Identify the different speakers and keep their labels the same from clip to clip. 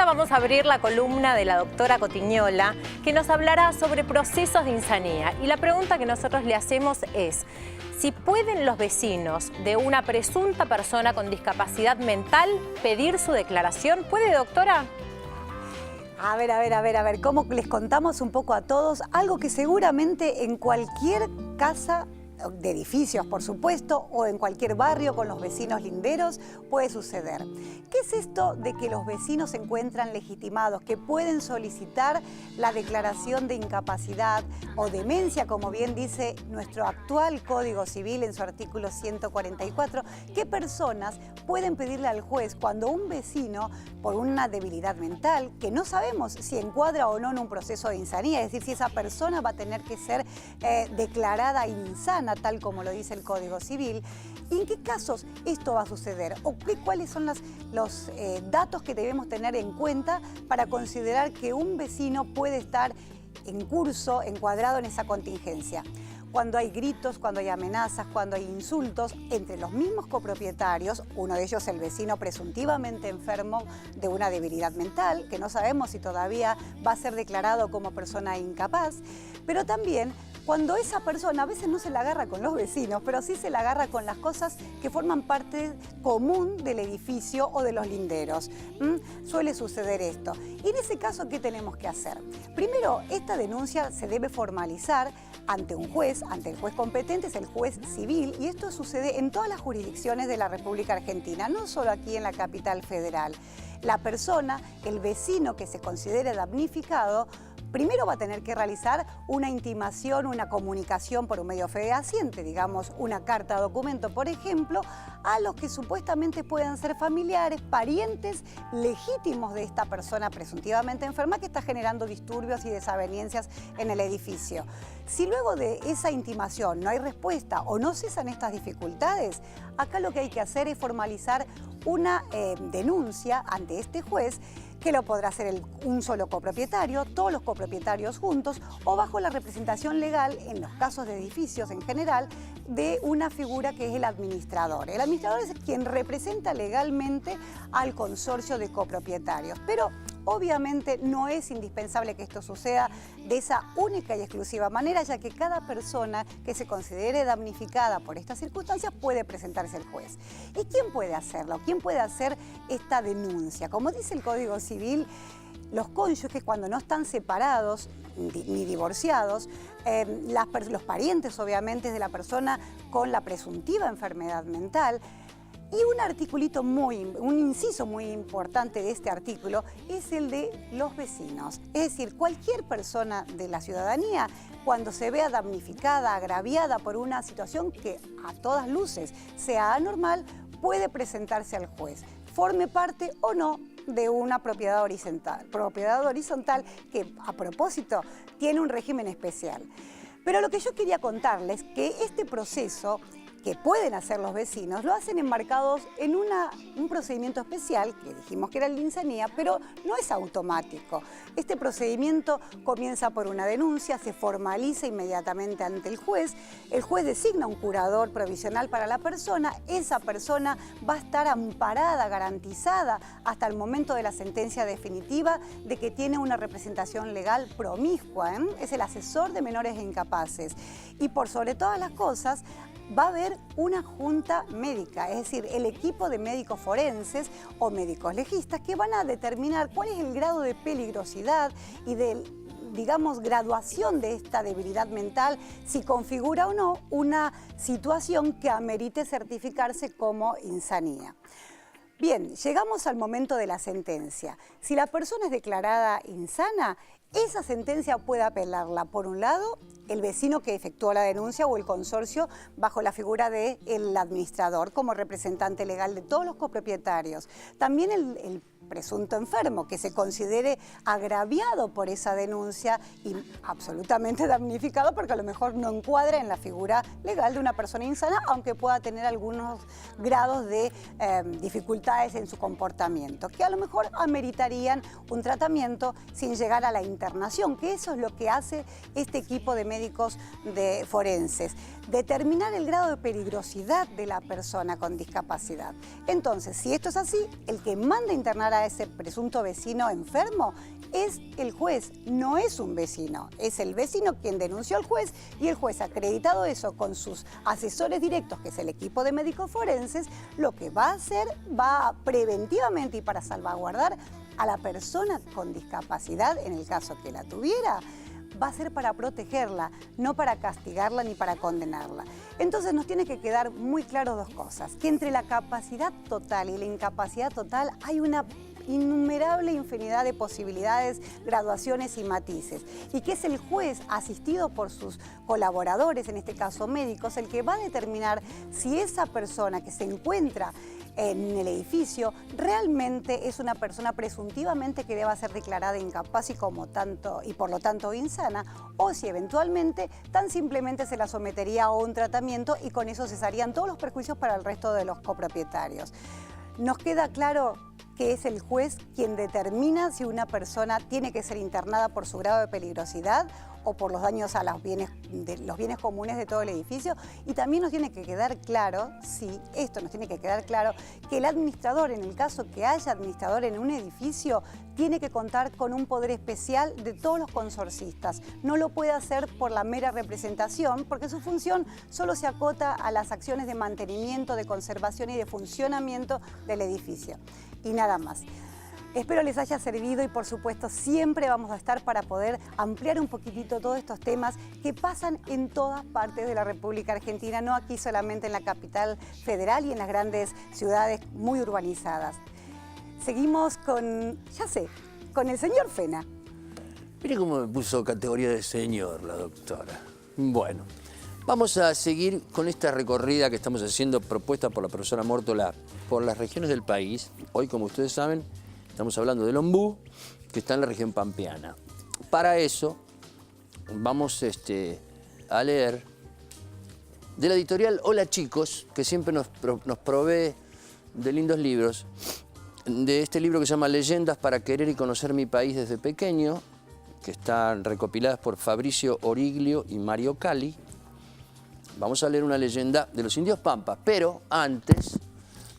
Speaker 1: vamos a abrir la columna de la doctora Cotignola, que nos hablará sobre procesos de insanía. Y la pregunta que nosotros le hacemos es si pueden los vecinos de una presunta persona con discapacidad mental pedir su declaración. ¿Puede, doctora?
Speaker 2: A ver, ¿cómo les contamos un poco a todos? Algo que seguramente en cualquier casa de edificios, por supuesto, o en cualquier barrio con los vecinos linderos puede suceder. ¿Qué es esto de que los vecinos se encuentran legitimados, que pueden solicitar la declaración de incapacidad o demencia, como bien dice nuestro actual Código Civil en su artículo 144? ¿Qué personas pueden pedirle al juez cuando un vecino, por una debilidad mental, que no sabemos si encuadra o no en un proceso de insanía, es decir, si esa persona va a tener que ser declarada insana, tal como lo dice el Código Civil? ¿Y en qué casos esto va a suceder? ¿O cuáles son los datos que debemos tener en cuenta para considerar que un vecino puede estar en curso, encuadrado en esa contingencia? Cuando hay gritos, cuando hay amenazas, cuando hay insultos entre los mismos copropietarios, uno de ellos el vecino presuntivamente enfermo de una debilidad mental, que no sabemos si todavía va a ser declarado como persona incapaz, pero también cuando esa persona a veces no se la agarra con los vecinos, pero sí se la agarra con las cosas que forman parte común del edificio o de los linderos. Suele suceder esto. Y en ese caso, ¿qué tenemos que hacer? Primero, esta denuncia se debe formalizar ante un juez, ante el juez competente, es el juez civil, y esto sucede en todas las jurisdicciones de la República Argentina, no solo aquí en la capital federal. La persona, el vecino que se considere damnificado, primero va a tener que realizar una intimación, una comunicación por un medio fehaciente, digamos una carta documento, por ejemplo, a los que supuestamente puedan ser familiares, parientes legítimos de esta persona presuntivamente enferma que está generando disturbios y desavenencias en el edificio. Si luego de esa intimación no hay respuesta o no cesan estas dificultades, acá lo que hay que hacer es formalizar una denuncia ante este juez, que lo podrá hacer un solo copropietario, todos los copropietarios juntos o bajo la representación legal, en los casos de edificios en general, de una figura que es el administrador. El administrador es quien representa legalmente al consorcio de copropietarios, pero obviamente no es indispensable que esto suceda de esa única y exclusiva manera, ya que cada persona que se considere damnificada por estas circunstancias puede presentarse al juez. ¿Y quién puede hacerlo? ¿Quién puede hacer esta denuncia? Como dice el Código Civil, los cónyuges, cuando no están separados ni divorciados, los parientes obviamente de la persona con la presuntiva enfermedad mental. Y un inciso muy importante de este artículo es el de los vecinos. Es decir, cualquier persona de la ciudadanía, cuando se vea damnificada, agraviada por una situación que a todas luces sea anormal, puede presentarse al juez, forme parte o no de una propiedad horizontal que, a propósito, tiene un régimen especial. Pero lo que yo quería contarles es que este proceso que pueden hacer los vecinos, lo hacen enmarcados en un procedimiento especial, que dijimos que era el de insanía, pero no es automático. Este procedimiento comienza por una denuncia, se formaliza inmediatamente ante el juez designa un curador provisional para la persona, esa persona va a estar amparada, garantizada, hasta el momento de la sentencia definitiva de que tiene una representación legal promiscua, es el asesor de menores e incapaces. Y por sobre todas las cosas, va a haber una junta médica, es decir, el equipo de médicos forenses o médicos legistas que van a determinar cuál es el grado de peligrosidad y de, digamos, graduación de esta debilidad mental, si configura o no una situación que amerite certificarse como insanía. Bien, llegamos al momento de la sentencia. Si la persona es declarada insana, esa sentencia puede apelarla, por un lado, el vecino que efectuó la denuncia o el consorcio bajo la figura del administrador como representante legal de todos los copropietarios. También el presunto enfermo que se considere agraviado por esa denuncia y absolutamente damnificado porque a lo mejor no encuadra en la figura legal de una persona insana, aunque pueda tener algunos grados de dificultades en su comportamiento, que a lo mejor ameritarían un tratamiento sin llegar a la internación, que eso es lo que hace este equipo de médicos forenses, determinar el grado de peligrosidad de la persona con discapacidad. Entonces, si esto es así, el que manda internar a ese presunto vecino enfermo es el juez, no es un vecino. Es el vecino quien denunció al juez y el juez, acreditado eso con sus asesores directos, que es el equipo de médicos forenses, lo que va a hacer, va preventivamente y para salvaguardar a la persona con discapacidad, en el caso que la tuviera, va a ser para protegerla, no para castigarla ni para condenarla. Entonces nos tiene que quedar muy claro dos cosas, que entre la capacidad total y la incapacidad total hay una innumerable infinidad de posibilidades, graduaciones y matices, y que es el juez, asistido por sus colaboradores, en este caso médicos, el que va a determinar si esa persona que se encuentra en el edificio realmente es una persona presuntivamente que deba ser declarada incapaz y por lo tanto insana, o si eventualmente tan simplemente se la sometería a un tratamiento y con eso cesarían todos los perjuicios para el resto de los copropietarios. Nos queda claro que es el juez quien determina si una persona tiene que ser internada por su grado de peligrosidad o por los daños a los bienes comunes de todo el edificio. Y también nos tiene que quedar claro, que el administrador, en el caso que haya administrador en un edificio, tiene que contar con un poder especial de todos los consorcistas. No lo puede hacer por la mera representación, porque su función solo se acota a las acciones de mantenimiento, de conservación y de funcionamiento del edificio. Y nada más. Espero les haya servido y por supuesto siempre vamos a estar para poder ampliar un poquitito todos estos temas que pasan en todas partes de la República Argentina, no aquí solamente en la capital federal y en las grandes ciudades muy urbanizadas. Seguimos con el señor Fena.
Speaker 3: Mire cómo me puso categoría de señor la doctora. Bueno, vamos a seguir con esta recorrida que estamos haciendo, propuesta por la profesora Mórtola, por las regiones del país. Hoy, como ustedes saben, estamos hablando del ombú, que está en la región pampeana. Para eso, vamos a leer de la editorial Hola Chicos, que siempre nos provee de lindos libros, de este libro que se llama Leyendas para querer y conocer mi país desde pequeño, que están recopiladas por Fabricio Origlio y Mario Cali. Vamos a leer una leyenda de los indios pampas, pero antes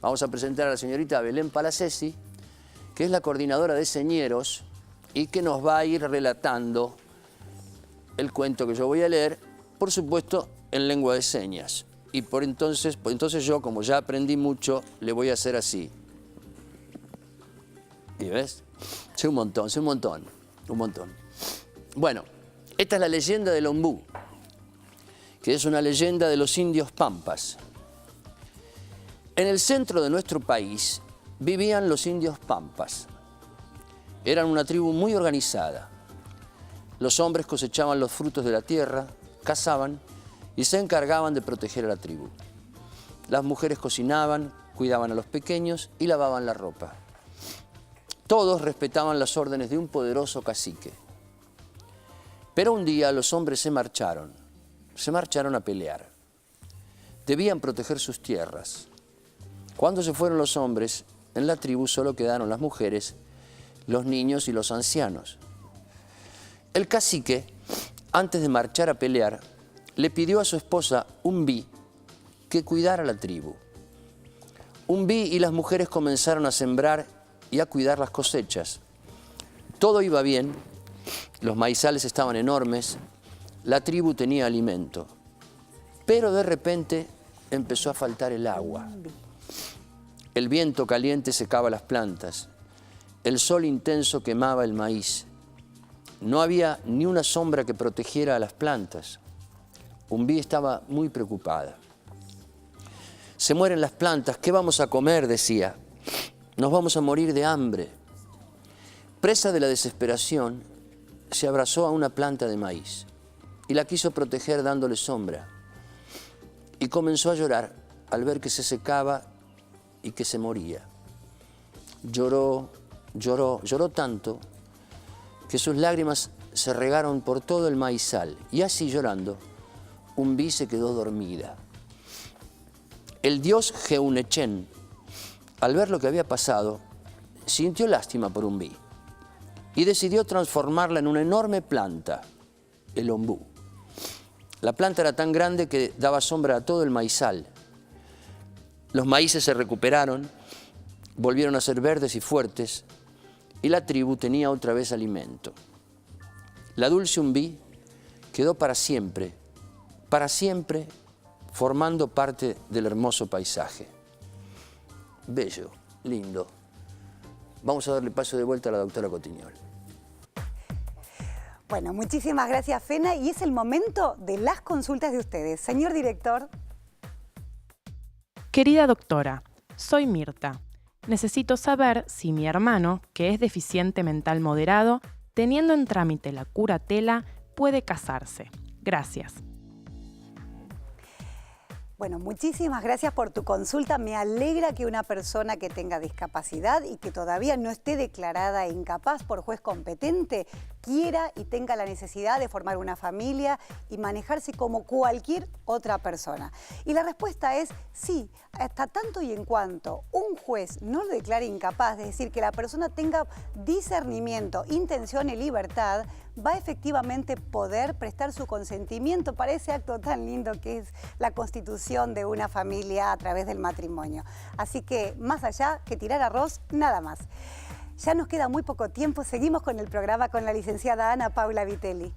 Speaker 3: vamos a presentar a la señorita Belén Palacesi, que es la coordinadora de señeros y que nos va a ir relatando el cuento que yo voy a leer, por supuesto, en lengua de señas. Y entonces yo, como ya aprendí mucho, le voy a hacer así. ¿Y ves? Sé un montón. Bueno, esta es la leyenda del ombú, que es una leyenda de los indios pampas. En el centro de nuestro país vivían los indios pampas. Eran una tribu muy organizada. Los hombres cosechaban los frutos de la tierra, cazaban y se encargaban de proteger a la tribu. Las mujeres cocinaban, cuidaban a los pequeños y lavaban la ropa. Todos respetaban las órdenes de un poderoso cacique. Pero un día los hombres se marcharon a pelear. Debían proteger sus tierras. Cuando se fueron los hombres, en la tribu solo quedaron las mujeres, los niños y los ancianos. El cacique, antes de marchar a pelear, le pidió a su esposa Umbí que cuidara la tribu. Umbí y las mujeres comenzaron a sembrar y a cuidar las cosechas. Todo iba bien, los maizales estaban enormes, la tribu tenía alimento. Pero de repente empezó a faltar el agua. El viento caliente secaba las plantas. El sol intenso quemaba el maíz. No había ni una sombra que protegiera a las plantas. Umbí estaba muy preocupada. Se mueren las plantas, ¿qué vamos a comer?, decía. Nos vamos a morir de hambre. Presa de la desesperación, se abrazó a una planta de maíz y la quiso proteger dándole sombra. Y comenzó a llorar al ver que se secaba y que se moría. Lloró tanto que sus lágrimas se regaron por todo el maizal y así llorando, Umbí se quedó dormida. El dios Geunechen, al ver lo que había pasado, sintió lástima por Umbí y decidió transformarla en una enorme planta, el ombú. La planta era tan grande que daba sombra a todo el maizal. Los maíces se recuperaron, volvieron a ser verdes y fuertes, y la tribu tenía otra vez alimento. La dulce umbí quedó para siempre, formando parte del hermoso paisaje. Bello, lindo. Vamos a darle paso de vuelta a la doctora Cotiñola.
Speaker 2: Bueno, muchísimas gracias, Fena, y es el momento de las consultas de ustedes. Señor director.
Speaker 4: Querida doctora, soy Mirta. Necesito saber si mi hermano, que es deficiente mental moderado, teniendo en trámite la curatela, puede casarse. Gracias.
Speaker 2: Bueno, muchísimas gracias por tu consulta. Me alegra que una persona que tenga discapacidad y que todavía no esté declarada incapaz por juez competente quiera y tenga la necesidad de formar una familia y manejarse como cualquier otra persona. Y la respuesta es sí, hasta tanto y en cuanto un juez no lo declare incapaz, es decir, que la persona tenga discernimiento, intención y libertad, va a efectivamente poder prestar su consentimiento para ese acto tan lindo que es la constitución de una familia a través del matrimonio. Así que más allá que tirar arroz, nada más. Ya nos queda muy poco tiempo, seguimos con el programa con la licenciada Ana Paula Vitelli.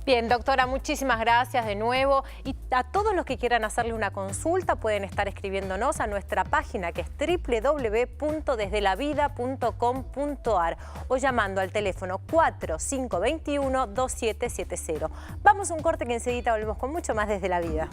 Speaker 1: Bien, doctora, muchísimas gracias de nuevo. Y a todos los que quieran hacerle una consulta pueden estar escribiéndonos a nuestra página que es www.desdelavida.com.ar o llamando al teléfono 4521-2770. Vamos a un corte que enseguida volvemos con mucho más Desde la Vida.